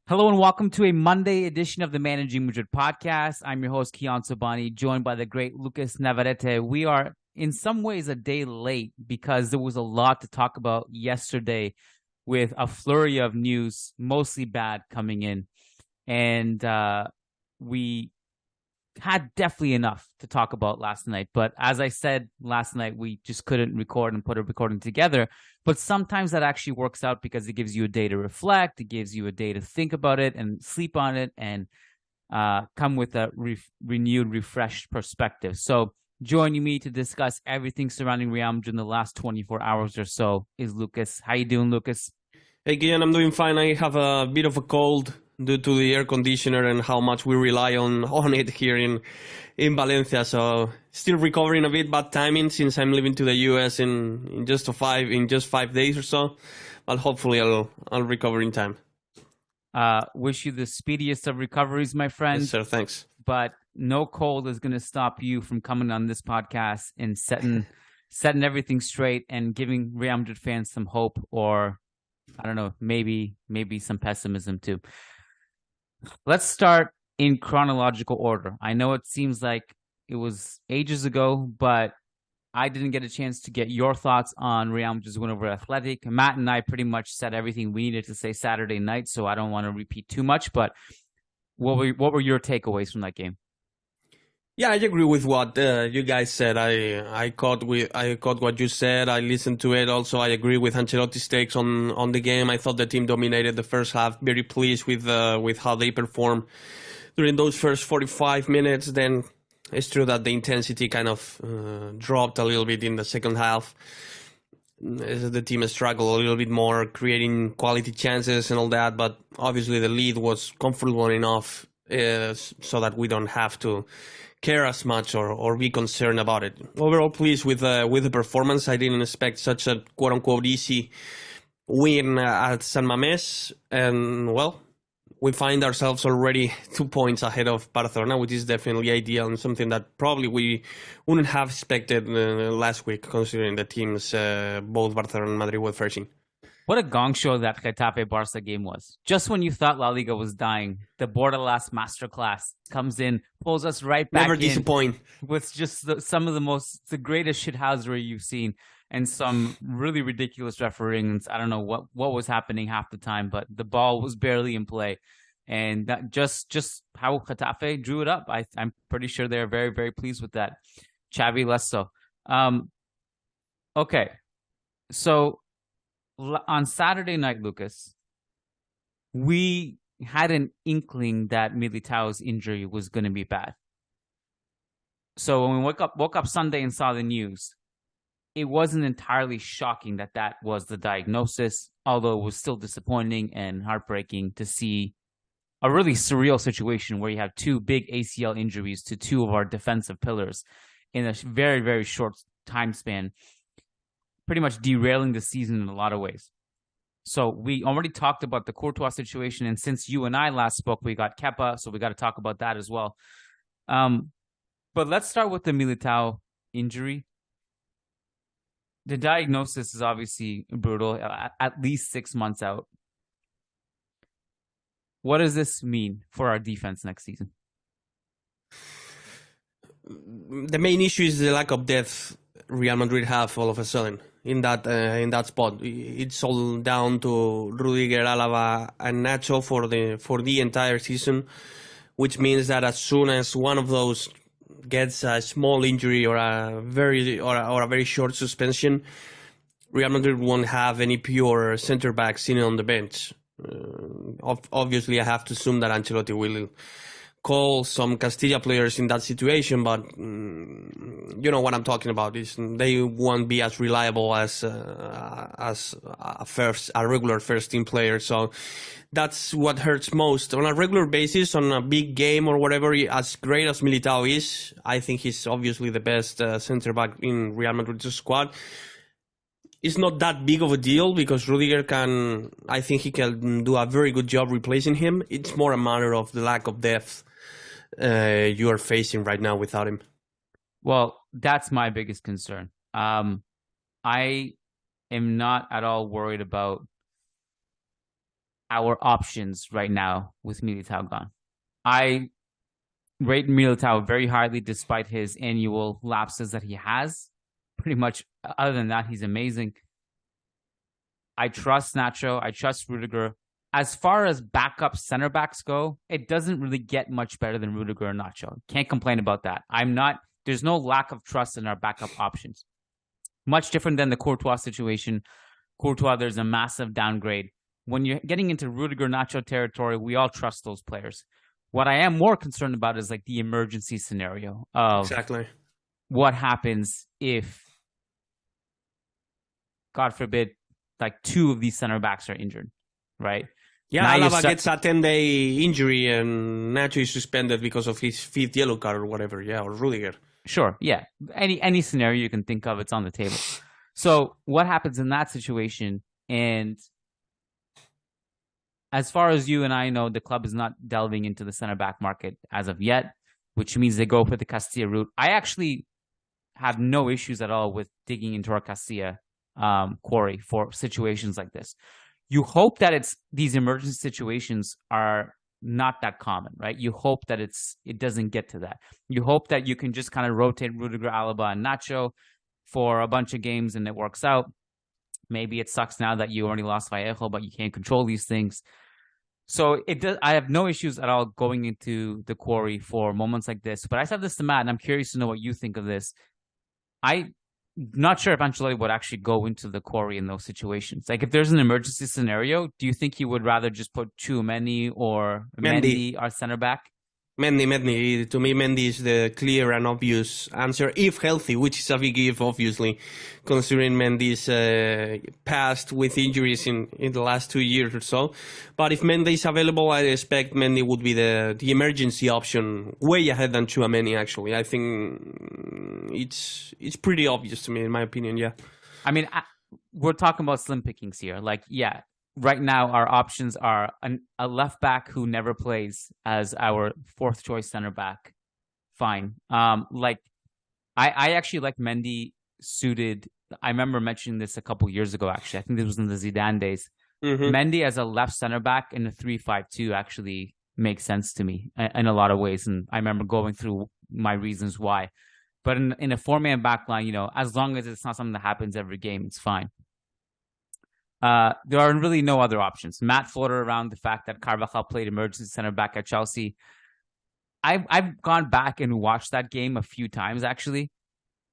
Hello and welcome to a Monday edition of the Managing Madrid Podcast. I'm your host, Kiyan Sobhani, joined by the great Lucas Navarrete. We are in some ways a day late because there was a lot to talk about yesterday with a flurry of news, mostly bad, coming in. And we had definitely enough to talk about last night. But as I said last night, we just couldn't record and put a recording together. But sometimes that actually works out because it gives you a day to reflect. It gives you a day to think about it and sleep on it and come with a renewed, refreshed perspective. So joining me to discuss everything surrounding Real Madrid in the last 24 hours or so is Lucas. How you doing, Lucas? Hey, Kiyan, I'm doing fine. I have a bit of a cold due to the air conditioner and how much we rely on it here in Valencia. So still recovering a bit, bad timing since I'm leaving to the US in just 5 days or so. But hopefully I'll recover in time. Wish you the speediest of recoveries, my friend. Yes, sir. Thanks. But no cold is going to stop you from coming on this podcast and setting everything straight and giving Real Madrid fans some hope, or I don't know, maybe some pessimism too. Let's start in chronological order. I know it seems like it was ages ago, but I didn't get a chance to get your thoughts on Real Madrid's win over Athletic. Matt and I pretty much said everything we needed to say Saturday night, so I don't want to repeat too much. But what were your takeaways from that game? Yeah, I agree with what you guys said. I caught what you said. I listened to it. Also, I agree with Ancelotti's takes on the game. I thought the team dominated the first half. Very pleased with how they performed during those first 45 minutes. Then it's true that the intensity kind of dropped a little bit in the second half. The team struggled a little bit more, creating quality chances and all that. But obviously, the lead was comfortable enough so that we don't have to care as much or be concerned about it. Overall, pleased with the performance. I didn't expect such a quote-unquote easy win at San Mamés, and well, we find ourselves already 2 points ahead of Barcelona, which is definitely ideal and something that probably we wouldn't have expected last week, considering the teams both Barcelona and Madrid were facing. What a gong show that Getafe-Barca game was. Just when you thought La Liga was dying, the Bordalas masterclass comes in, pulls us right back Never disappoint. With just some of the greatest shithousery you've seen and some really ridiculous refereeing. I don't know what was happening half the time, but the ball was barely in play. And that just how Getafe drew it up. I'm pretty sure they're very, very pleased with that. Xavi less so. Okay, so on Saturday night, Lucas, we had an inkling that Militao's injury was going to be bad. So when we woke up Sunday and saw the news, it wasn't entirely shocking that was the diagnosis, although it was still disappointing and heartbreaking to see a really surreal situation where you have two big ACL injuries to two of our defensive pillars in a very, very short time span, pretty much derailing the season in a lot of ways. So we already talked about the Courtois situation, and since you and I last spoke, we got Kepa, so we got to talk about that as well. But let's start with the Militao injury. The diagnosis is obviously brutal, at least 6 months out. What does this mean for our defense next season? The main issue is the lack of depth Real Madrid have all of a sudden in that spot. It's all down to Rudiger, Alaba, and Nacho for the entire season, which means that as soon as one of those gets a small injury or a very short suspension, Real Madrid won't have any pure center back sitting on the bench. Obviously, I have to assume that Ancelotti will call some Castilla players in that situation, but you know what I'm talking about. They won't be as reliable as a regular first team player. So that's what hurts most on a regular basis, on a big game or whatever. As great as Militao is, I think he's obviously the best center back in Real Madrid's squad. It's not that big of a deal because Rudiger I think he can do a very good job replacing him. It's more a matter of the lack of depth you are facing right now without him. Well, that's my biggest concern. I am not at all worried about our options right now with Militao gone. I rate Militao very highly despite his annual lapses that he has. Pretty much, other than that, he's amazing. I trust Nacho. I trust Rudiger. As far as backup center backs go, it doesn't really get much better than Rudiger and Nacho. Can't complain about that. There's no lack of trust in our backup options. Much different than the Courtois situation. Courtois, there's a massive downgrade. When you're getting into Rudiger Nacho territory, we all trust those players. What I am more concerned about is like the emergency scenario of exactly what happens if, God forbid, like two of these center backs are injured, right? Yeah, Alaba gets a 10-day injury and Nacho is suspended because of his 5th yellow card or whatever, yeah, or Rudiger. Sure, yeah. Any scenario you can think of, it's on the table. So what happens in that situation? And as far as you and I know, the club is not delving into the center back market as of yet, which means they go for the Castilla route. I actually have no issues at all with digging into our Castilla quarry for situations like this. You hope that these emergency situations are not that common, right? You hope that it doesn't get to that. You hope that you can just kind of rotate Rudiger, Alaba, and Nacho for a bunch of games and it works out. Maybe it sucks now that you already lost Vallejo, but you can't control these things. So I have no issues at all going into the quarry for moments like this. But I said this to Matt, and I'm curious to know what you think of this. I'm not sure if Ancelotti would actually go into the quarry in those situations. Like, if there's an emergency scenario, do you think he would rather just put Tchouaméni or Mendy, our center back? Mendy. To me, Mendy is the clear and obvious answer, if healthy, which is a big if, obviously, considering Mendy's past with injuries in the last 2 years or so. But if Mendy is available, I expect Mendy would be the emergency option, way ahead than Tchouaméni, actually. I think it's pretty obvious to me, in my opinion, yeah. I mean, we're talking about slim pickings here. Like, yeah. Right now, our options are a left back who never plays as our 4th choice center back. Fine. I actually like Mendy suited. I remember mentioning this a couple years ago, actually. I think this was in the Zidane days. Mm-hmm. Mendy as a left center back in a 3-5-2 actually makes sense to me in a lot of ways. And I remember going through my reasons why. But in a 4-man back line, as long as it's not something that happens every game, it's fine. There are really no other options. Matt floated around the fact that Carvajal played emergency center back at Chelsea. I've gone back and watched that game a few times, actually.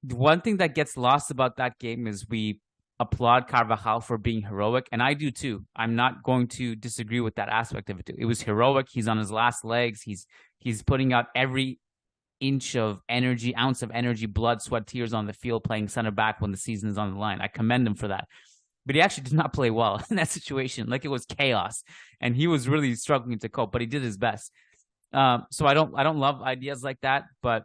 The one thing that gets lost about that game is we applaud Carvajal for being heroic, and I do too. I'm not going to disagree with that aspect of it too. It was heroic. He's on his last legs. He's putting out every ounce of energy, blood, sweat, tears on the field playing center back when the season is on the line. I commend him for that. But he actually did not play well in that situation. Like, it was chaos, and he was really struggling to cope. But he did his best. So I don't love ideas like that. But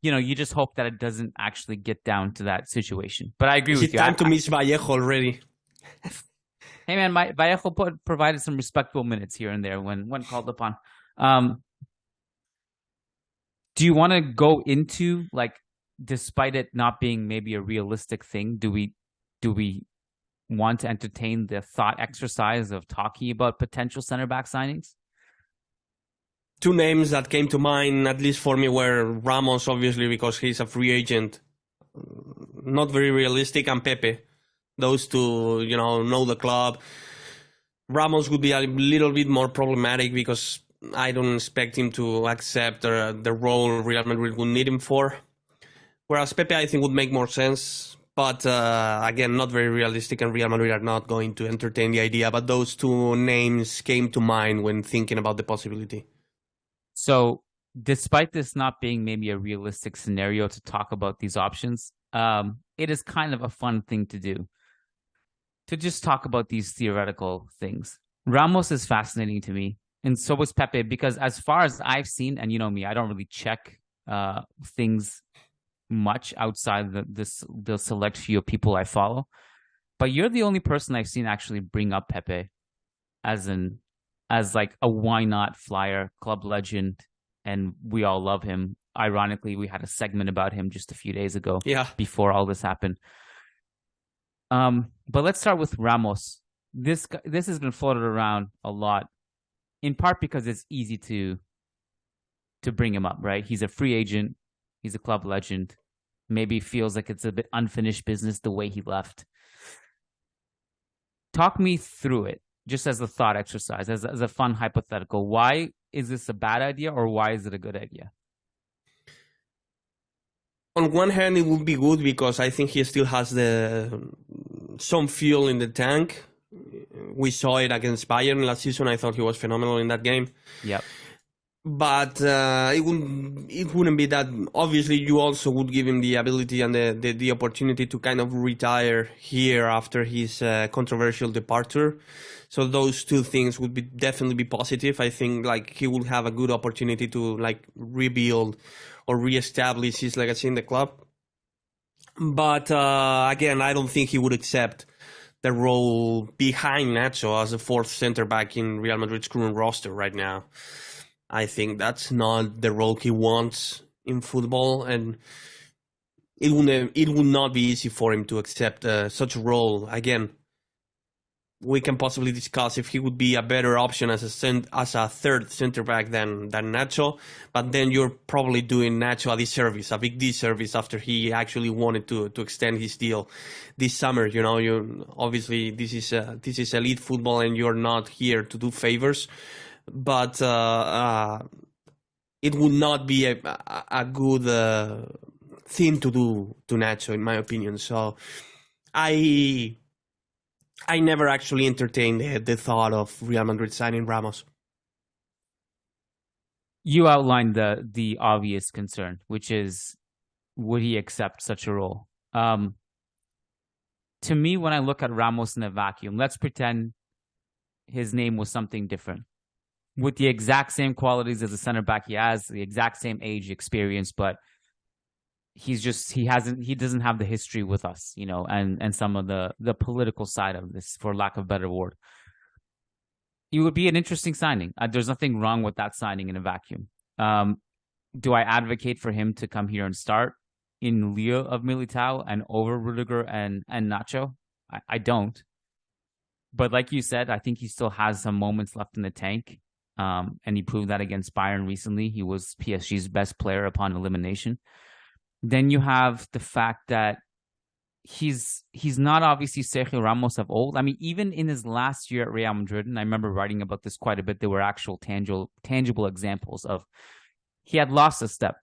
you just hope that it doesn't actually get down to that situation. But I agree with you. It's time to miss Vallejo already. Hey man, Vallejo provided some respectable minutes here and there when called upon. Do you want to go into, like, despite it not being maybe a realistic thing, do we want to entertain the thought exercise of talking about potential center back signings? 2 names that came to mind, at least for me, were Ramos, obviously, because he's a free agent. Not very realistic, and Pepe. Those two, know the club. Ramos would be a little bit more problematic because I don't expect him to accept the role Real Madrid would need him for. Whereas Pepe, I think, would make more sense. But again, not very realistic, and Real Madrid are not going to entertain the idea. But those 2 names came to mind when thinking about the possibility. So, despite this not being maybe a realistic scenario to talk about these options, it is kind of a fun thing to do. To just talk about these theoretical things. Ramos is fascinating to me, and so was Pepe, because as far as I've seen, and you know me, I don't really check things much outside the select few people I follow, but you're the only person I've seen actually bring up Pepe as like a why not flyer, club legend, and we all love him. Ironically, we had a segment about him just a few days ago, before all this happened. But let's start with Ramos. this has been floated around a lot, in part because it's easy to bring him up, right? He's a free agent. He's a club legend. Maybe feels like it's a bit unfinished business the way he left. Talk me through it, just as a thought exercise, as a fun hypothetical. Why is this a bad idea, or why is it a good idea? On one hand, it would be good because I think he still has some fuel in the tank. We saw it against Bayern last season. I thought he was phenomenal in that game. Yep. But it wouldn't be that. Obviously, you also would give him the ability and the opportunity to kind of retire here after his controversial departure. So those two things would definitely be positive. I think like he will have a good opportunity to like rebuild or reestablish his legacy in the club. But again, I don't think he would accept the role behind Nacho as a fourth center back in Real Madrid's current roster right now. I think that's not the role he wants in football, and it would not be easy for him to accept such a role. Again, we can possibly discuss if he would be a better option as a third center back than Nacho, but then you're probably doing Nacho a big disservice after he actually wanted to extend his deal this summer. You know, obviously this is elite football, and you're not here to do favors. But it would not be a good thing to do to Nacho, in my opinion. So I never actually entertained the thought of Real Madrid signing Ramos. You outlined the obvious concern, which is, would he accept such a role? To me, when I look at Ramos in a vacuum, let's pretend his name was something different, with the exact same qualities as a center back he has, the exact same age, experience, but he doesn't have the history with us, you know, and some of the political side of this, for lack of a better word. It would be an interesting signing. There's nothing wrong with that signing in a vacuum. Do I advocate for him to come here and start in lieu of Militao and over Rudiger and Nacho? I don't. But like you said, I think he still has some moments left in the tank. And he proved that against Bayern recently. He was PSG's best player upon elimination. Then you have the fact that he's not obviously Sergio Ramos of old. I mean, even in his last year at Real Madrid, and I remember writing about this quite a bit, there were actual tangible examples of he had lost a step.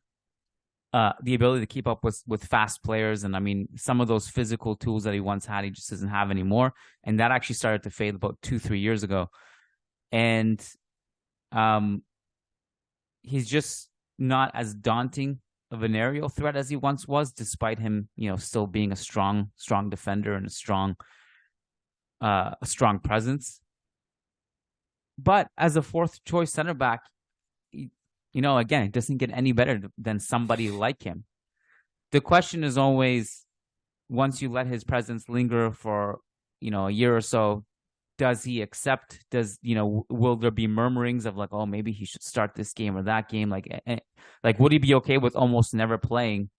The ability to keep up with fast players. And I mean, some of those physical tools that he once had, he just doesn't have anymore. And that actually started to fade about 2-3 years ago. And he's just not as daunting of an aerial threat as he once was, despite him, you know, still being a strong defender and a strong presence. But as a fourth choice center back, you know, again, it doesn't get any better than somebody like him. The question is always, once you let his presence linger for, you know, a year or so, does he accept? Will there be murmurings of like, oh, maybe he should start this game or that game? Like, would he be okay with almost never playing,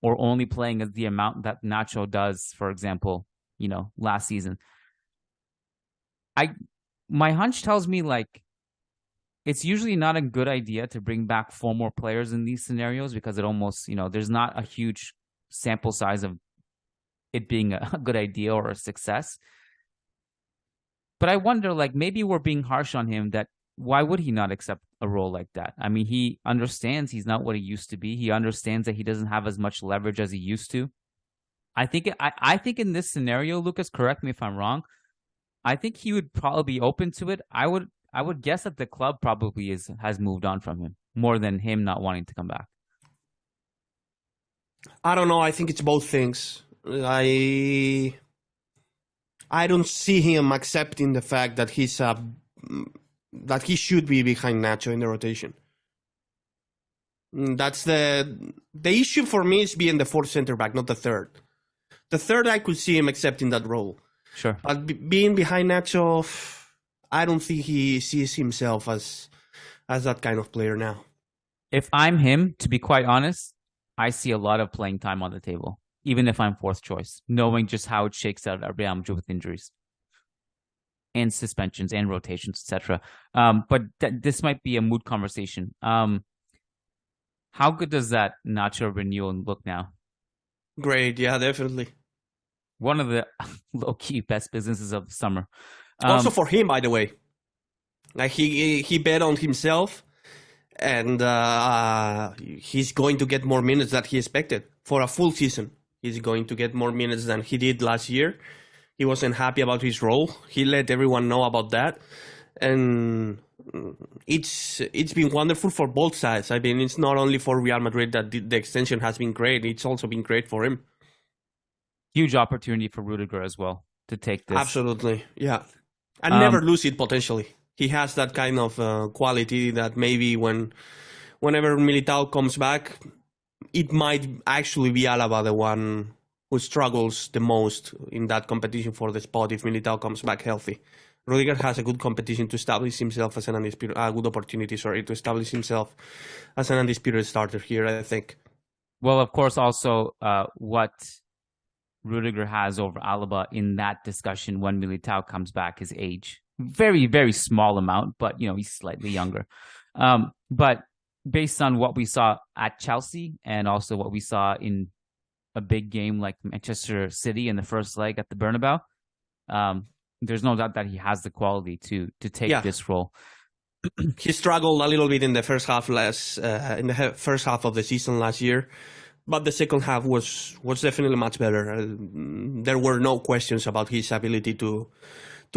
or only playing as the amount that Nacho does, for example, you know, last season? My hunch tells me like it's usually not a good idea to bring back 4 more players in these scenarios, because it almost, you know, there's not a huge sample size of it being a good idea or a success. But I wonder, like, maybe we're being harsh on him. That why would he not accept a role like that? I mean, he understands he's not what he used to be. He understands that he doesn't have as much leverage as he used to. I think in this scenario, Lucas, correct me if I'm wrong, I think he would probably be open to it. I would guess that the club probably has moved on from him more than him not wanting to come back. I don't know. I think it's both things. I don't see him accepting the fact that he should be behind Nacho in the rotation. That's the issue for me, is being the fourth center back, not the third. The third, I could see him accepting that role. Sure. But being behind Nacho, I don't think he sees himself as that kind of player now. If I'm him, to be quite honest, I see a lot of playing time on the table, even if I'm fourth choice, knowing just how it shakes out at Real Madrid with injuries. and suspensions and rotations, etc. But this might be a mood conversation. How good does that Nacho renewal look now? Great, yeah, definitely. One of the low-key best businesses of the summer. Also for him, by the way. Like he bet on himself, and he's going to get more minutes than he expected for a full season. He's going to get more minutes than he did last year. He wasn't happy about his role. He let everyone know about that, and it's been wonderful for both sides. I mean, it's not only for Real Madrid that the extension has been great. It's also been great for him. Huge opportunity for Rudiger as well to take this. Absolutely, yeah, and never lose it potentially. He has that kind of quality that maybe whenever Militao comes back, it might actually be Alaba the one who struggles the most in that competition for the spot if Militao comes back healthy. Rudiger has a good competition to establish himself as an undisputed, good opportunity, to establish himself as an undisputed starter here, I think. Well, of course, also what Rudiger has over Alaba in that discussion when Militao comes back is age. Very, very small amount, but he's slightly younger. But based on what we saw at Chelsea and also what we saw in a big game like Manchester City in the first leg at the Bernabeu, there's no doubt that he has the quality to take this role. He struggled a little bit in the first half first half of the season last year, but the second half was definitely much better. There were no questions about his ability to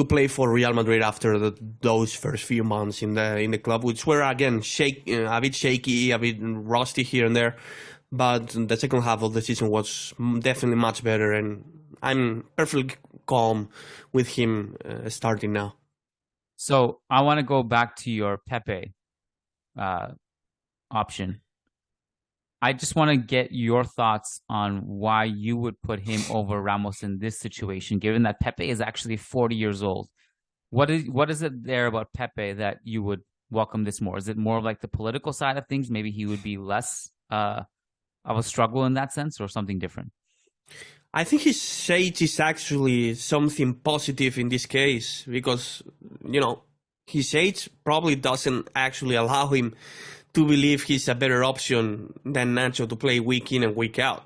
play for Real Madrid after those first few months in the club, which were again a bit shaky, a bit rusty here and there. But the second half of the season was definitely much better, and I'm perfectly calm with him starting now. So I want to go back to your Pepe option. I just want to get your thoughts on why you would put him over Ramos in this situation, given that Pepe is actually 40 years old. What is it there about Pepe that you would welcome this more? Is it more like the political side of things? Maybe he would be less of a struggle in that sense, or something different? I think his age is actually something positive in this case because, his age probably doesn't actually allow him to believe he's a better option than Nacho to play week in and week out.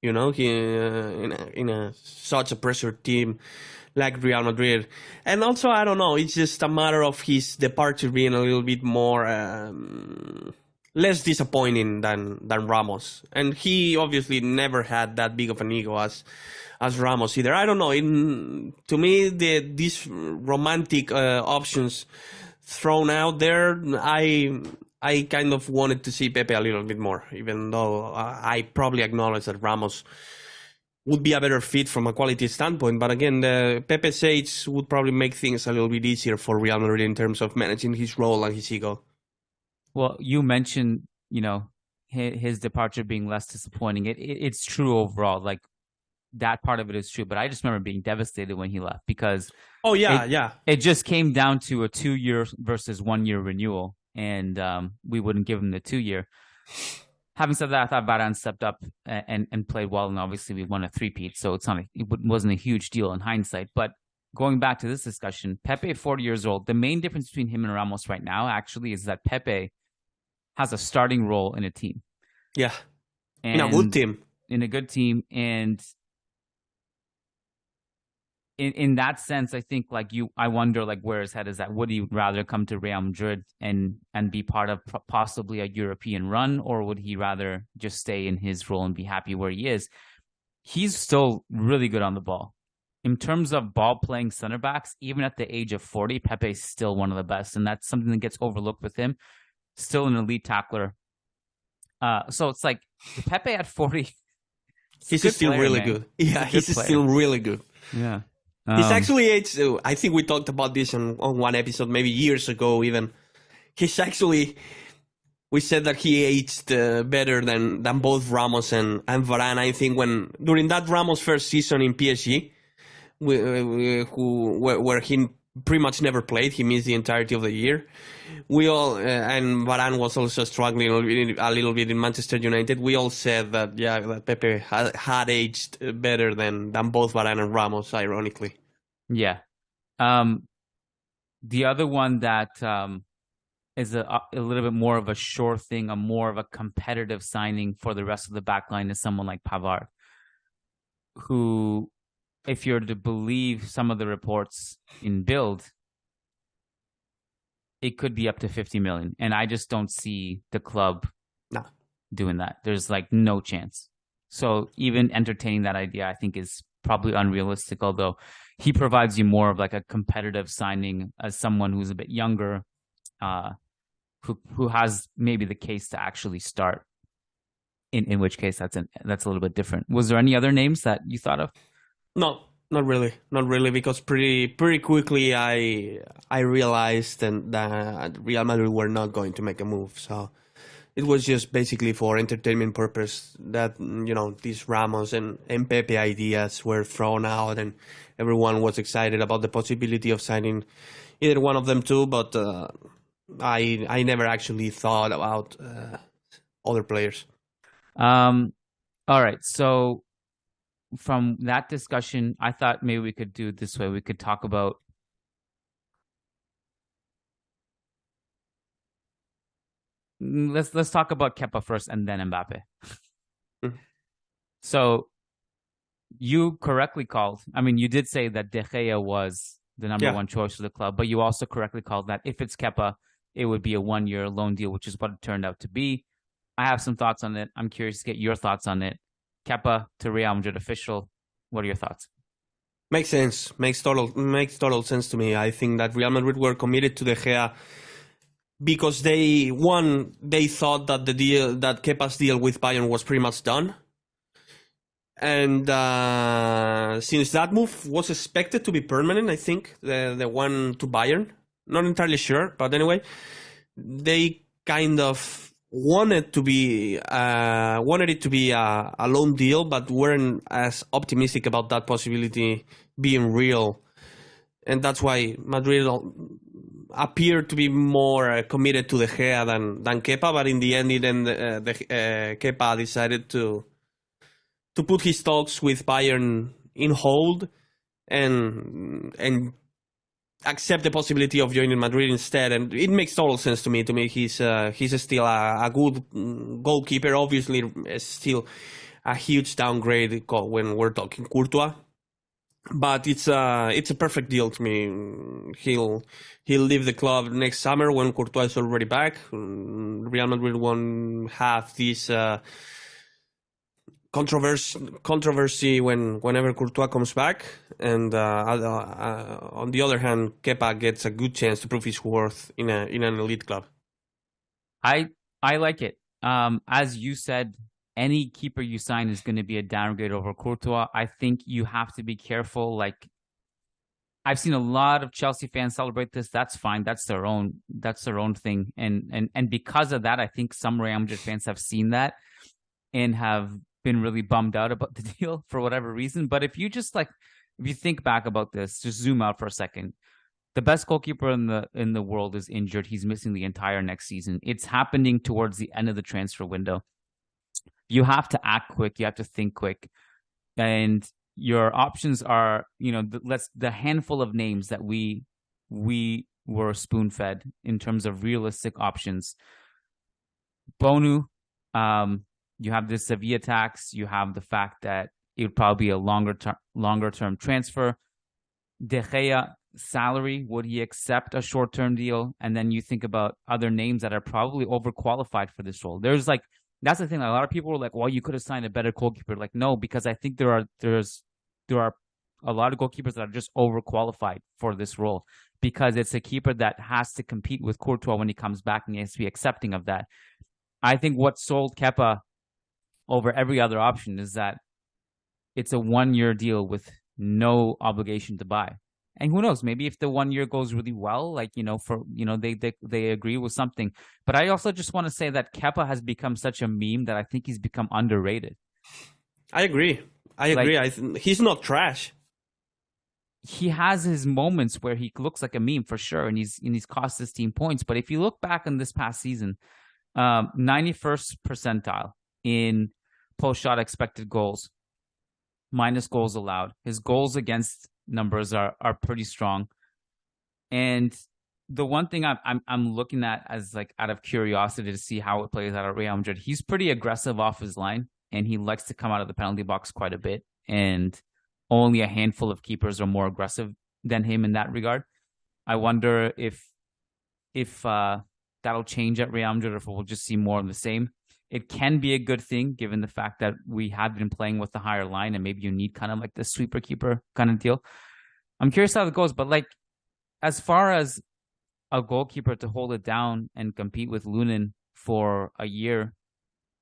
He in such a pressured team like Real Madrid. And also, I don't know, it's just a matter of his departure being a little bit more less disappointing than Ramos. And he obviously never had that big of an ego as Ramos either. I don't know. To me, these romantic options thrown out there, I kind of wanted to see Pepe a little bit more, even though I probably acknowledge that Ramos would be a better fit from a quality standpoint. But again, Pepe's age would probably make things a little bit easier for Real Madrid in terms of managing his role and his ego. Well, you mentioned, his departure being less disappointing. It's true overall. Like, that part of it is true. But I just remember being devastated when he left because it just came down to a 2-year versus 1-year renewal. And we wouldn't give him the 2-year. Having said that, I thought Varane stepped up and played well, and obviously we won a 3-peat, so it wasn't a huge deal in hindsight. But going back to this discussion, Pepe, 40 years old, the main difference between him and Ramos right now actually is that Pepe has a starting role in a team. Yeah, in a good team. In a good team, and in that sense, I think I wonder where his head is at. Would he rather come to Real Madrid and be part of possibly a European run, or would he rather just stay in his role and be happy where he is? He's still really good on the ball. In terms of ball playing center backs, even at the age of 40, Pepe is still one of the best, and that's something that gets overlooked with him. Still an elite tackler. So it's like Pepe at 40. He's still really good. Yeah, he's still really good. Yeah. He's actually aged, I think we talked about this on one episode, maybe years ago even. We said that he aged better than both Ramos and Varane. I think during that Ramos first season in PSG, where he pretty much never played, he missed the entirety of the year. We all, and Varane was also struggling a little bit in Manchester United. We all said that, that Pepe had aged better than both Varane and Ramos, ironically. Yeah. The other one that is a little bit more of a sure thing, a more of a competitive signing for the rest of the back line is someone like Pavard, who, if you're to believe some of the reports in Bild, it could be up to 50 million. And I just don't see the club doing that. There's like no chance. So even entertaining that idea, I think, is probably unrealistic, although he provides you more of like a competitive signing as someone who's a bit younger, who has maybe the case to actually start. In which case that's a little bit different. Was there any other names that you thought of? No, not really, because pretty quickly I realized that Real Madrid were not going to make a move. So it was just basically for entertainment purpose that, these Ramos and Pepe ideas were thrown out, and everyone was excited about the possibility of signing either one of them too. But I never actually thought about other players. All right. So from that discussion, I thought maybe we could do it this way. We could talk about let's talk about Kepa first and then Mbappe. So you correctly called. I mean, you did say that De Gea was the number one choice for the club, but you also correctly called that if it's Kepa, it would be a 1-year loan deal, which is what it turned out to be. I have some thoughts on it. I'm curious to get your thoughts on it. Kepa to Real Madrid official. What are your thoughts? Makes sense. Makes total sense to me. I think that Real Madrid were committed to De Gea because they thought that that Kepa's deal with Bayern was pretty much done. And since that move was expected to be permanent, I think the one to Bayern, not entirely sure, but anyway, they kind of wanted it to be a loan deal, but weren't as optimistic about that possibility being real, and that's why Madrid appeared to be more committed to De Gea than Kepa. But in the end, Kepa decided to put his talks with Bayern in hold and accept the possibility of joining Madrid instead, and it makes total sense to me. He's still a good goalkeeper. Obviously, still a huge downgrade when we're talking Courtois, but it's a perfect deal to me. He'll leave the club next summer when Courtois is already back. Real Madrid won't have this controversy whenever Courtois comes back, and on the other hand, Kepa gets a good chance to prove his worth in an elite club. I like it. As you said, any keeper you sign is going to be a downgrade over Courtois. I think you have to be careful. Like, I've seen a lot of Chelsea fans celebrate this. That's fine. That's their own thing. And because of that, I think some Real Madrid fans have seen that and have been really bummed out about the deal for whatever reason. But if you think back about this, just zoom out for a second. The best goalkeeper in the world is injured. He's missing the entire next season. It's happening towards the end of the transfer window. You have to act quick. You have to think quick. And your options are, the handful of names that we were spoon-fed in terms of realistic options. Bonu, you have the Sevilla tax. You have the fact that it would probably be a longer term transfer. De Gea salary, would he accept a short-term deal? And then you think about other names that are probably overqualified for this role. That's the thing. A lot of people were like, well, you could have signed a better goalkeeper. Like, no, because I think there are a lot of goalkeepers that are just overqualified for this role, because it's a keeper that has to compete with Courtois when he comes back, and he has to be accepting of that. I think what sold Kepa over every other option is that it's a 1-year deal with no obligation to buy. And who knows, maybe if the 1 year goes really well, they agree with something. But I also just want to say that Kepa has become such a meme that I think he's become underrated. I agree. He's not trash. He has his moments where he looks like a meme for sure, and he's cost his team points. But if you look back on this past season, 91st percentile in post-shot expected goals, minus goals allowed. His goals against numbers are pretty strong. And the one thing I'm looking at as like out of curiosity to see how it plays out at Real Madrid. He's pretty aggressive off his line, and he likes to come out of the penalty box quite a bit. And only a handful of keepers are more aggressive than him in that regard. I wonder if that'll change at Real Madrid, or if we'll just see more of the same. It can be a good thing given the fact that we have been playing with the higher line, and maybe you need kind of like the sweeper keeper kind of deal. I'm curious how it goes, but like as far as a goalkeeper to hold it down and compete with Lunin for a year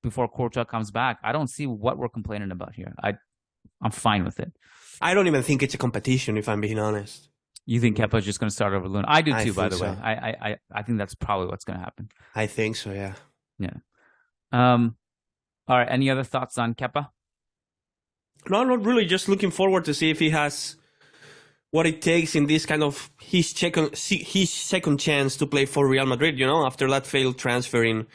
before Courtois comes back, I don't see what we're complaining about here. I'm fine with it. I don't even think it's a competition, if I'm being honest. You think Kepa's just going to start over Lunin? I do too, by the way. So. I think that's probably what's going to happen. I think so, yeah. Yeah. All right. Any other thoughts on Kepa? No, not really. Just looking forward to see if he has what it takes in this kind of his second chance to play for Real Madrid, after that failed transfer in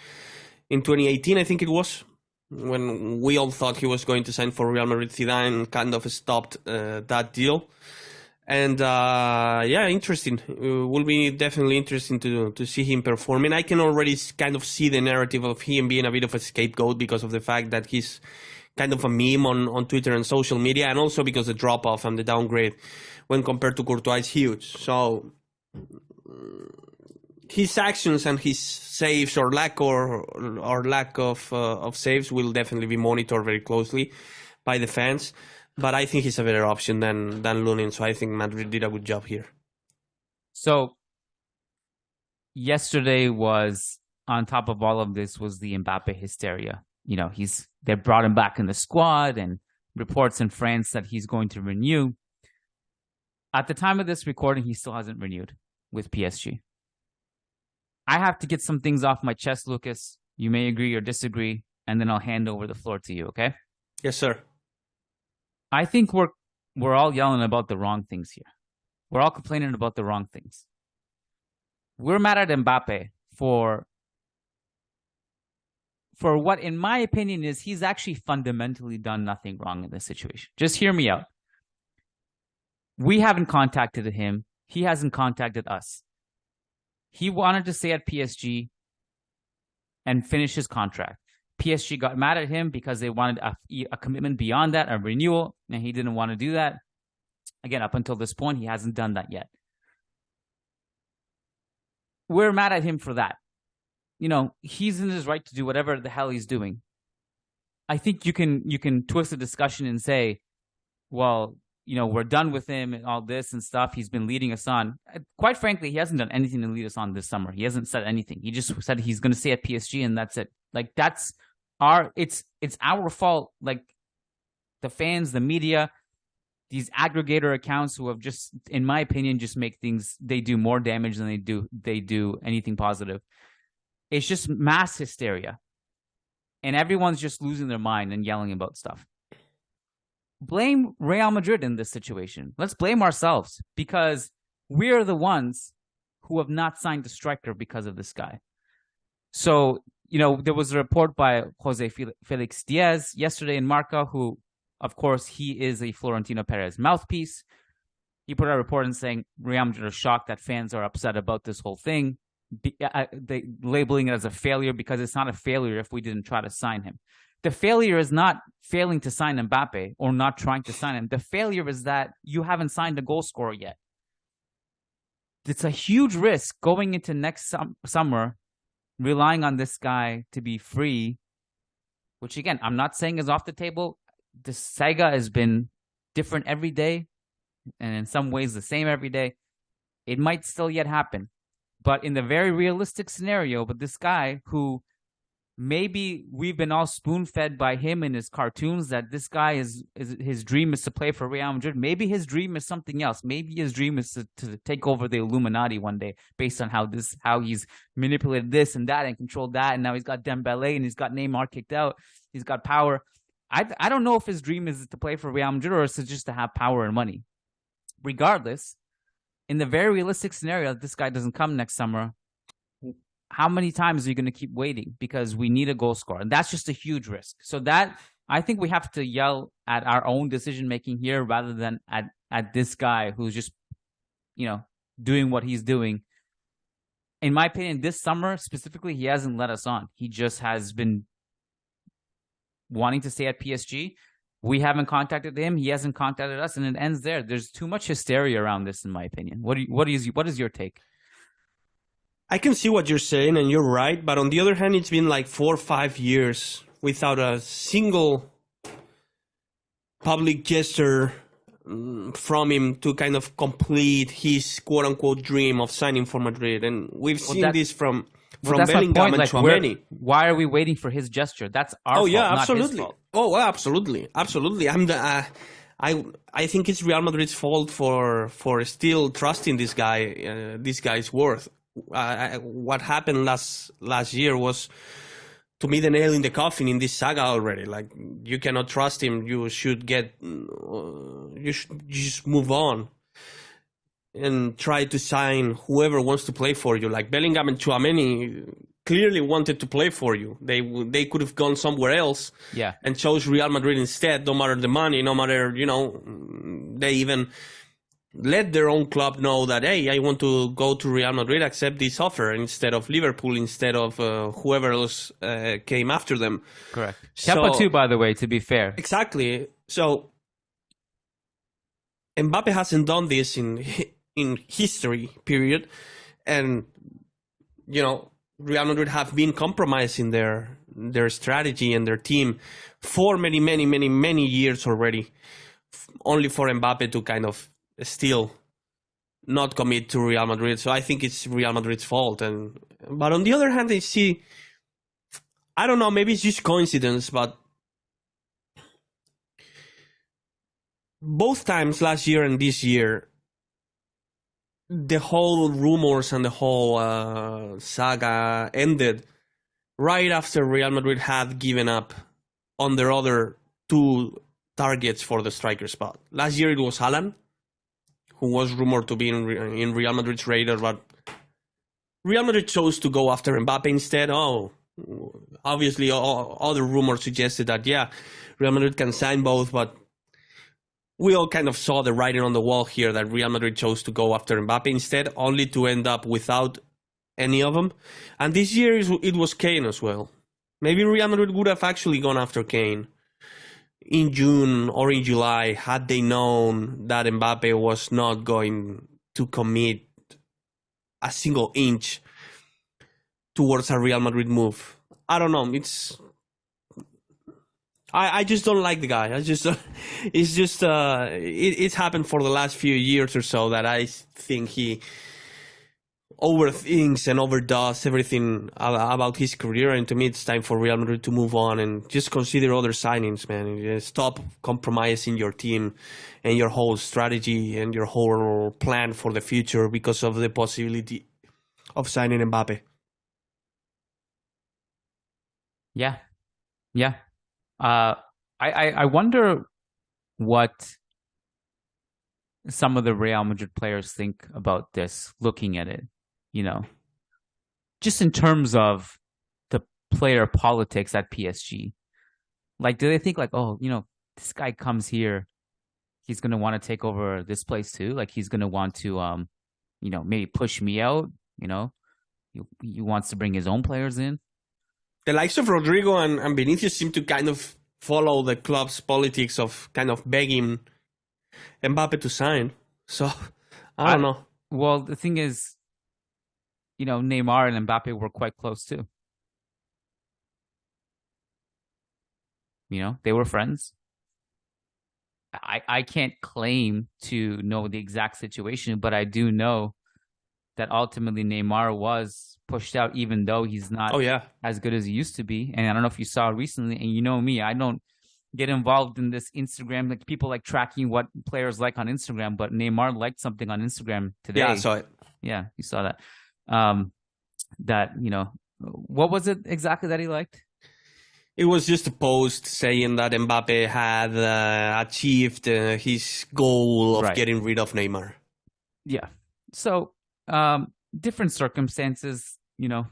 2018, I think it was, when we all thought he was going to sign for Real Madrid. Zidane kind of stopped that deal. And interesting. Will be definitely interesting to see him performing. I can already kind of see the narrative of him being a bit of a scapegoat because of the fact that he's kind of a meme on Twitter and social media, and also because the drop-off and the downgrade when compared to Courtois is huge. So his actions and his saves or lack of saves will definitely be monitored very closely by the fans. But I think he's a better option than Lunin, so I think Madrid did a good job here. So yesterday was, on top of all of this, was the Mbappe hysteria. They brought him back in the squad, and reports in France that he's going to renew. At the time of this recording, he still hasn't renewed with PSG. I have to get some things off my chest, Lucas. You may agree or disagree, and then I'll hand over the floor to you, okay? Yes, sir. I think we're all yelling about the wrong things here. We're all complaining about the wrong things. We're mad at Mbappe for what, in my opinion, is he's actually fundamentally done nothing wrong in this situation. Just hear me out. We haven't contacted him. He hasn't contacted us. He wanted to stay at PSG and finish his contract. PSG got mad at him because they wanted a commitment beyond that, a renewal, and he didn't want to do that. Again, up until this point, he hasn't done that yet. We're mad at him for that. He's in his right to do whatever the hell he's doing. I think you can twist the discussion and say, well, we're done with him and all this and stuff. He's been leading us on. Quite frankly, he hasn't done anything to lead us on this summer. He hasn't said anything. He just said he's going to stay at PSG, and that's it. Like, it's our fault. Like, the fans, the media, these aggregator accounts who have just, in my opinion, just make things, they do more damage than they do anything positive. It's just mass hysteria. And everyone's just losing their mind and yelling about stuff. Blame Real Madrid in this situation. Let's blame ourselves, because we're the ones who have not signed a striker because of this guy. So, there was a report by Jose Felix Diaz yesterday in Marca, who, of course, he is a Florentino Perez mouthpiece. He put out a report and saying Real Madrid are shocked that fans are upset about this whole thing, labeling it as a failure, because it's not a failure if we didn't try to sign him. The failure is not failing to sign Mbappe or not trying to sign him. The failure is that you haven't signed a goal scorer yet. It's a huge risk going into next summer, relying on this guy to be free, which, again, I'm not saying is off the table. The saga has been different every day, and in some ways the same every day. It might still yet happen. But in the very realistic scenario, but this guy who maybe we've been all spoon-fed by him and his cartoons that this guy is his dream is to play for Real Madrid. Maybe his dream is something else. Maybe his dream is to take over the Illuminati one day, based on how he's manipulated this and that and controlled that, and now he's got Dembele and he's got Neymar kicked out. He's got power. I don't know if his dream is to play for Real Madrid or is it just to have power and money. Regardless, in the very realistic scenario that this guy doesn't come next summer, how many times are you going to keep waiting? Because we need a goal scorer. And that's just a huge risk. So that, I think we have to yell at our own decision-making here rather than at this guy who's just, doing what he's doing in my opinion, this summer specifically, he hasn't let us on. He just has been wanting to stay at PSG. We haven't contacted him. He hasn't contacted us, and it ends there. There's too much hysteria around this, in my opinion. What is your take? I can see what you're saying, and you're right. But on the other hand, it's been like 4 or 5 years without a single public gesture from him to kind of complete his quote-unquote dream of signing for Madrid. And we've seen this from Bellingham and Tchouaméni. Why are we waiting for his gesture? That's our fault, absolutely. not his fault. Oh, well, absolutely. I think it's Real Madrid's fault for still trusting this guy, this guy's worth. What happened last year was, to me, the nail in the coffin in this saga already. Like, you cannot trust him. You should just move on and try to sign whoever wants to play for you. Like Bellingham and Tchouaméni clearly wanted to play for you. They could have gone somewhere else, and chose Real Madrid instead. No matter the money, no matter, they even let their own club know that, hey, I want to go to Real Madrid, accept this offer instead of Liverpool, instead of whoever else came after them. Correct. Kepa too, by the way, to be fair. Exactly. So Mbappe hasn't done this in history, period. And, Real Madrid have been compromising their strategy and their team for many, many, many, many years already, only for Mbappe to kind of still not commit to Real Madrid. So I think it's Real Madrid's fault. But on the other hand, I don't know, maybe it's just coincidence, but both times, last year and this year, the whole rumors and the whole saga ended right after Real Madrid had given up on their other two targets for the striker spot. Last year it was Haaland, who was rumored to be in Real Madrid's radar, but Real Madrid chose to go after Mbappe instead. Obviously, other rumors suggested that, Real Madrid can sign both, but we all kind of saw the writing on the wall here that Real Madrid chose to go after Mbappe instead, only to end up without any of them. And this year it was Kane as well. Maybe Real Madrid would have actually gone after Kane in June or in July had they known that Mbappe was not going to commit a single inch towards a Real Madrid move. I don't know. I just don't like the guy. It's happened for the last few years or so that I think he overthinks and overdoes everything about his career. And to me, it's time for Real Madrid to move on and just consider other signings, man. Stop compromising your team and your whole strategy and your whole plan for the future because of the possibility of signing Mbappe. Yeah. I wonder what some of the Real Madrid players think about this, looking at it, just in terms of the player politics at PSG. Like, do they think like, this guy comes here, he's going to want to take over this place too? Like, he's going to want to, maybe push me out, he wants to bring his own players in. The likes of Rodrigo and Vinicius seem to kind of follow the club's politics of kind of begging Mbappe to sign. So, I don't know. Well, the thing is, Neymar and Mbappe were quite close too. They were friends. I can't claim to know the exact situation, but I do know that ultimately Neymar was pushed out, even though he's not as good as he used to be. And I don't know if you saw recently, and you know me, I don't get involved in this Instagram, like people like tracking what players like on Instagram, but Neymar liked something on Instagram today. Yeah, I saw it. Yeah, you saw that. What was it exactly that he liked? It was just a post saying that Mbappe had achieved his goal of getting rid of Neymar. Yeah. So, different circumstances,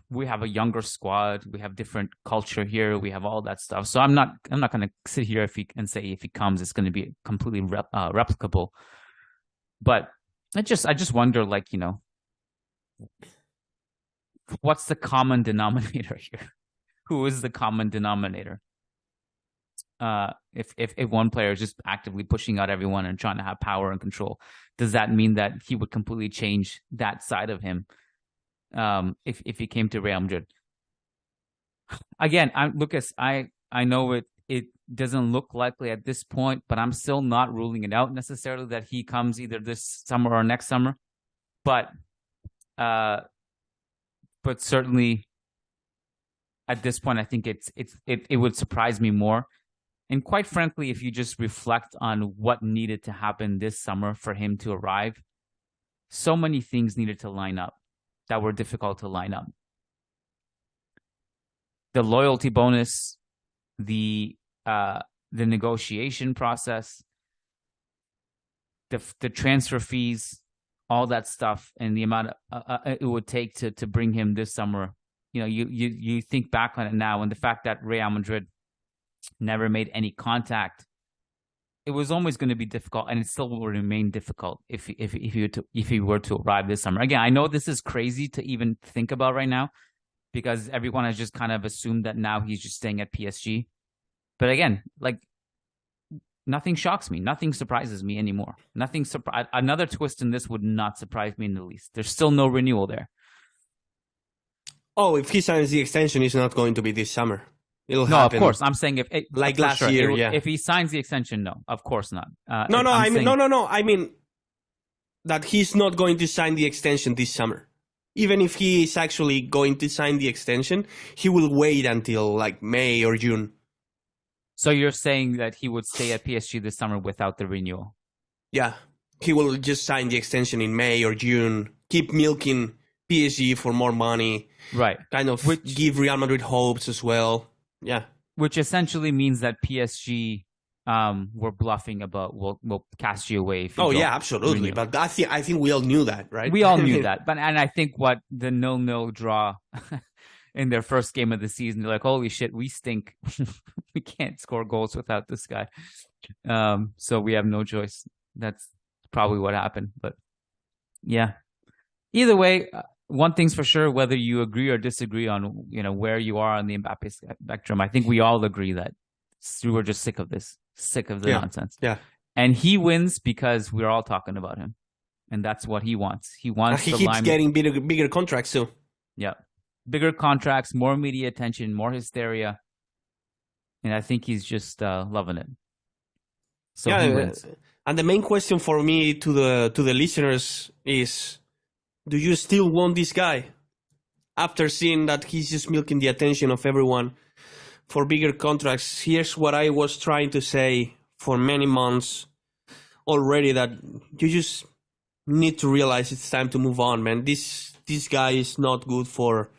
we have a younger squad, we have different culture here, we have all that stuff. So I'm not going to sit here and say if he comes, it's going to be completely replicable. But I just wonder, like, what's the common denominator here? Who is the common denominator? If one player is just actively pushing out everyone and trying to have power and control, does that mean that he would completely change that side of him? If he came to Real Madrid, again, Lucas, I know it doesn't look likely at this point, but I'm still not ruling it out necessarily that he comes either this summer or next summer. But certainly at this point, I think it would surprise me more. And quite frankly, if you just reflect on what needed to happen this summer for him to arrive, so many things needed to line up that were difficult to line up. The loyalty bonus, the negotiation process, the transfer fees, all that stuff, and the amount it would take to bring him this summer. You think back on it now, and the fact that Real Madrid never made any contact, it was always going to be difficult, and it still will remain difficult if he were to arrive this summer. Again, I know this is crazy to even think about right now, because everyone has just kind of assumed that now he's just staying at PSG. But again, like, nothing shocks me, nothing surprises me anymore. Another twist in this would not surprise me in the least. There's still no renewal there. Oh, if he signs the extension, it's not going to be this summer. It'll no, happen. Of course. I'm saying like last year, yeah. If he signs the extension, no, of course not. No. I mean that he's not going to sign the extension this summer. Even if he is actually going to sign the extension, he will wait until like May or June. So you're saying that he would stay at PSG this summer without the renewal? Yeah, he will just sign the extension in May or June. Keep milking PSG for more money. Right. Kind of give Real Madrid hopes as well. Yeah. Which essentially means that PSG were bluffing about we'll cast you away. If you absolutely. Renew. But I think we all knew that, right? We all knew that. And I think what the 0-0 draw in their first game of the season, they're like, holy shit, we stink. We can't score goals without this guy. So we have no choice. That's probably what happened. But yeah. Either way, one thing's for sure, whether you agree or disagree on where you are on the Mbappe spectrum, I think we all agree that we were just sick of this, sick of the nonsense. Yeah. And he wins because we're all talking about him. And that's what he wants. He wants he keeps getting bigger contracts too. Yeah. Bigger contracts, more media attention, more hysteria. And I think he's just loving it. So he wins. And the main question for me to the listeners is, do you still want this guy? After seeing that he's just milking the attention of everyone for bigger contracts, here's what I was trying to say for many months already, that you just need to realize it's time to move on, man. This guy is not good for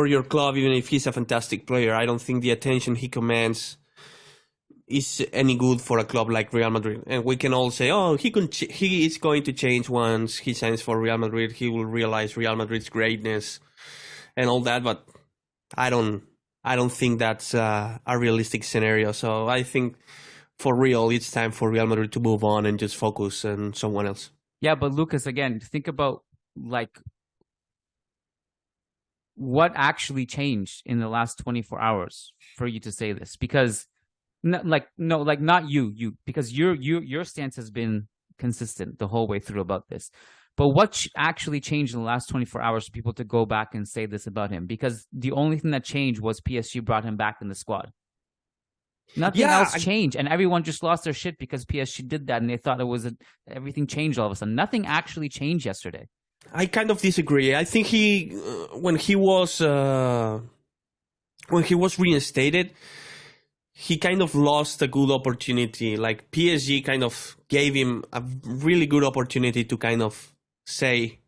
your club, even if he's a fantastic player. I don't think the attention he commands is any good for a club like Real Madrid. And we can all say, oh, he is going to change once he signs for Real Madrid. He will realize Real Madrid's greatness and all that. But I don't think that's a realistic scenario. So I think for real, it's time for Real Madrid to move on and just focus on someone else. Yeah, but Lucas, again, think about like what actually changed in the last 24 hours for you to say this, because not you, because your stance has been consistent the whole way through about this. But what actually changed in the last 24 hours for people to go back and say this about him? Because the only thing that changed was PSG brought him back in the squad. Nothing else changed, and everyone just lost their shit because PSG did that, and they thought everything changed all of a sudden. Nothing actually changed yesterday. I kind of disagree. I think when he was reinstated, he kind of lost a good opportunity. Like PSG kind of gave him a really good opportunity to kind of say,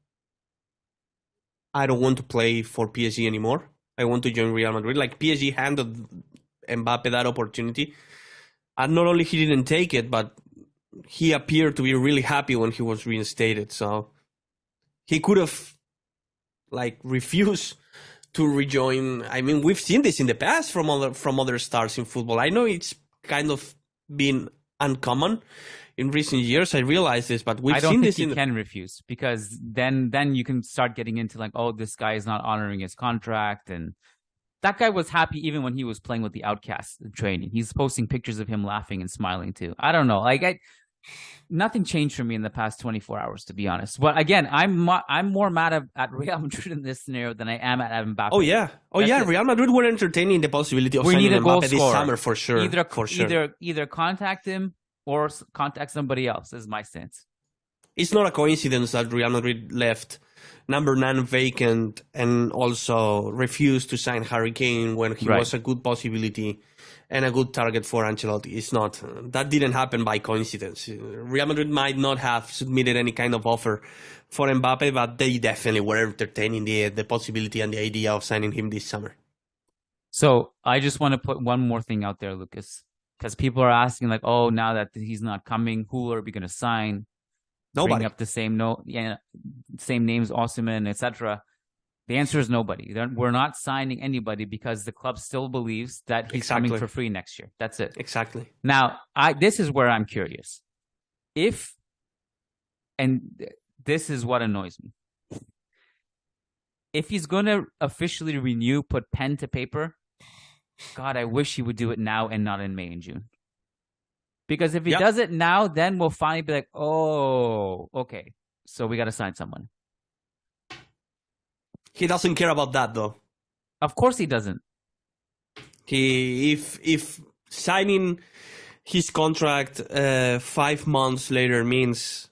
I don't want to play for PSG anymore. I want to join Real Madrid. Like PSG handed Mbappe that opportunity. And not only he didn't take it, but he appeared to be really happy when he was reinstated. So he could have refused to rejoin. I mean, we've seen this in the past from other stars in football. I know it's kind of been uncommon. in recent years. I realize this, but we've I don't seen think this he can refuse, because then you can start getting into like, oh, this guy is not honoring his contract, and that guy was happy even when he was playing with the Outcasts in training. He's posting pictures of him laughing and smiling too. I don't know, like nothing changed for me in the past 24 hours, to be honest. But again, I'm more mad at Real Madrid in this scenario than I am at Mbappe. Oh yeah, Real Madrid were entertaining the possibility of signing Mbappe this summer for sure. Either contact him or contact somebody else, is my sense. It's not a coincidence that Real Madrid left number 9 vacant and also refused to sign Harry Kane when he was a good possibility and a good target for Ancelotti. It's not. That didn't happen by coincidence. Real Madrid might not have submitted any kind of offer for Mbappe, but they definitely were entertaining the possibility and the idea of signing him this summer. So I just want to put one more thing out there, Lucas, because people are asking like, oh, now that he's not coming, who are we going to sign? Nobody. Bring up the same names, Osimhen, etc. The answer is nobody. We're not signing anybody because the club still believes that he's coming for free next year. That's it. Exactly. Now, this is where I'm curious. And this is what annoys me. If he's going to officially renew, put pen to paper, God, I wish he would do it now and not in May and June. Because if he does it now, then we'll finally be like, oh, okay, so we got to sign someone. He doesn't care about that, though. Of course he doesn't. If signing his contract 5 months later means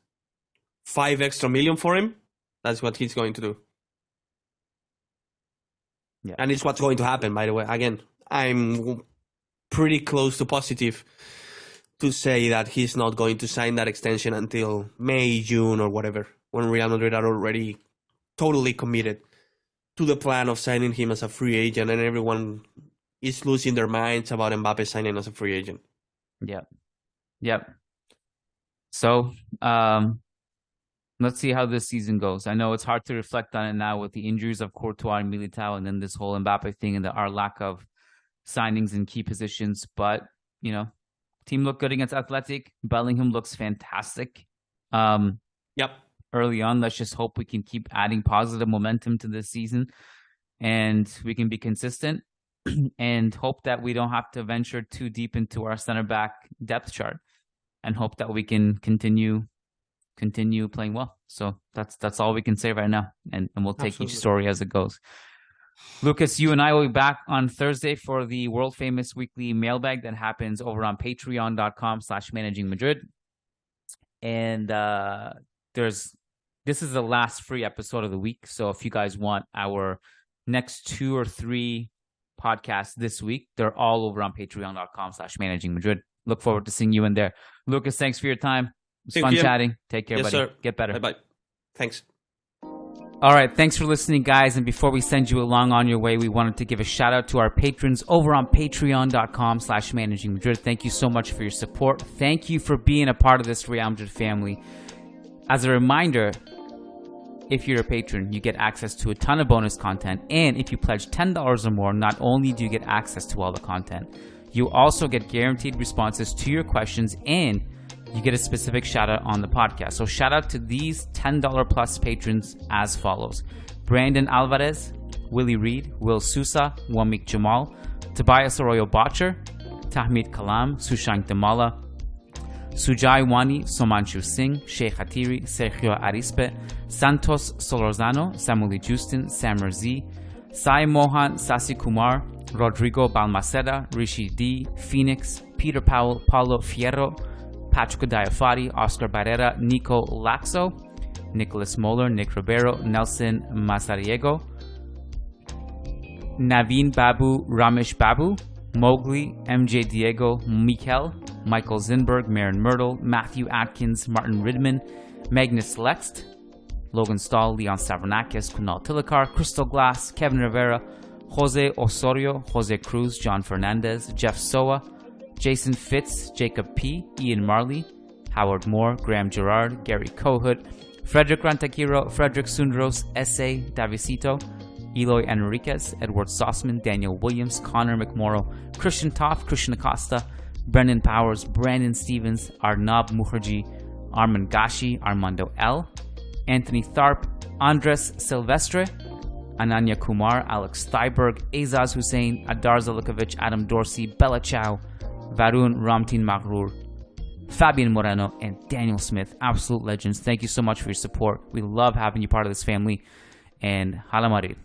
5 extra million for him, that's what he's going to do. Yeah. And it's what's going to happen, by the way. Again, I'm pretty close to positive to say that he's not going to sign that extension until May, June, or whatever, when Real Madrid are already totally committed to the plan of signing him as a free agent, and everyone is losing their minds about Mbappe signing as a free agent. Yep. So, let's see how this season goes. I know it's hard to reflect on it now with the injuries of Courtois and Militao, and then this whole Mbappe thing and our lack of signings in key positions. But, team looked good against Athletic. Bellingham looks fantastic. Early on, let's just hope we can keep adding positive momentum to this season and we can be consistent and hope that we don't have to venture too deep into our center back depth chart, and hope that we can continue playing well. So that's all we can say right now, and we'll take each story as it goes. Lucas, you and I will be back on Thursday for the world famous weekly mailbag that happens over on patreon.com/Managing Madrid. And this is the last free episode of the week. So if you guys want our next 2 or 3 podcasts this week, they're all over on patreon.com/Managing Madrid. Look forward to seeing you in there. Lucas, thanks for your time. It was fun chatting. Take care, buddy. Sir. Get better. Bye-bye. Thanks. All right, thanks for listening, guys. And before we send you along on your way, we wanted to give a shout out to our patrons over on patreon.com/Managing Madrid. Thank you so much for your support. Thank you for being a part of this Real Madrid family. As a reminder, if you're a patron, you get access to a ton of bonus content. And if you pledge $10 or more, not only do you get access to all the content, you also get guaranteed responses to your questions, and you get a specific shout out on the podcast. So shout out to these $10 plus patrons as follows: Brandon Alvarez, Willie Reed, Will Sousa, Wamik Jamal, Tobias Arroyo Botcher, Tahmid Kalam, Sushank Damala, Sujai Wani, Somanchu Singh, Sheikh Hatiri, Sergio Arispe, Santos Solorzano, Samuel Justin, Samar Z, Sai Mohan, Sasi Kumar, Rodrigo Balmaceda, Rishi D, Phoenix, Peter Powell, Paulo Fierro, Patrick Diafati, Oscar Barrera, Nico Laxo, Nicholas Moller, Nick Ribeiro, Nelson Masariego, Naveen Babu, Ramesh Babu, Mowgli, MJ Diego, Mikel, Michael Zinberg, Marin Myrtle, Matthew Atkins, Martin Ridman, Magnus Lext, Logan Stahl, Leon Savernakis, Kunal Tilakar, Crystal Glass, Kevin Rivera, Jose Osorio, Jose Cruz, John Fernandez, Jeff Soa, Jason Fitz, Jacob P., Ian Marley, Howard Moore, Graham Gerard, Gary Kohut, Frederick Rantakiro, Frederick Sundros, S.A. Davisito, Eloy Enriquez, Edward Sossman, Daniel Williams, Connor McMorrow, Christian Toff, Christian Acosta, Brendan Powers, Brandon Stevens, Arnab Mukherjee, Arman Gashi, Armando L, Anthony Tharp, Andres Silvestre, Ananya Kumar, Alex Steiberg, Azaz Hussein, Adar Zalikovic, Adam Dorsey, Bella Chow, Varun Ramtin Maghrur, Fabian Moreno, and Daniel Smith. Absolute legends. Thank you so much for your support. We love having you part of this family. And Hala Madrid.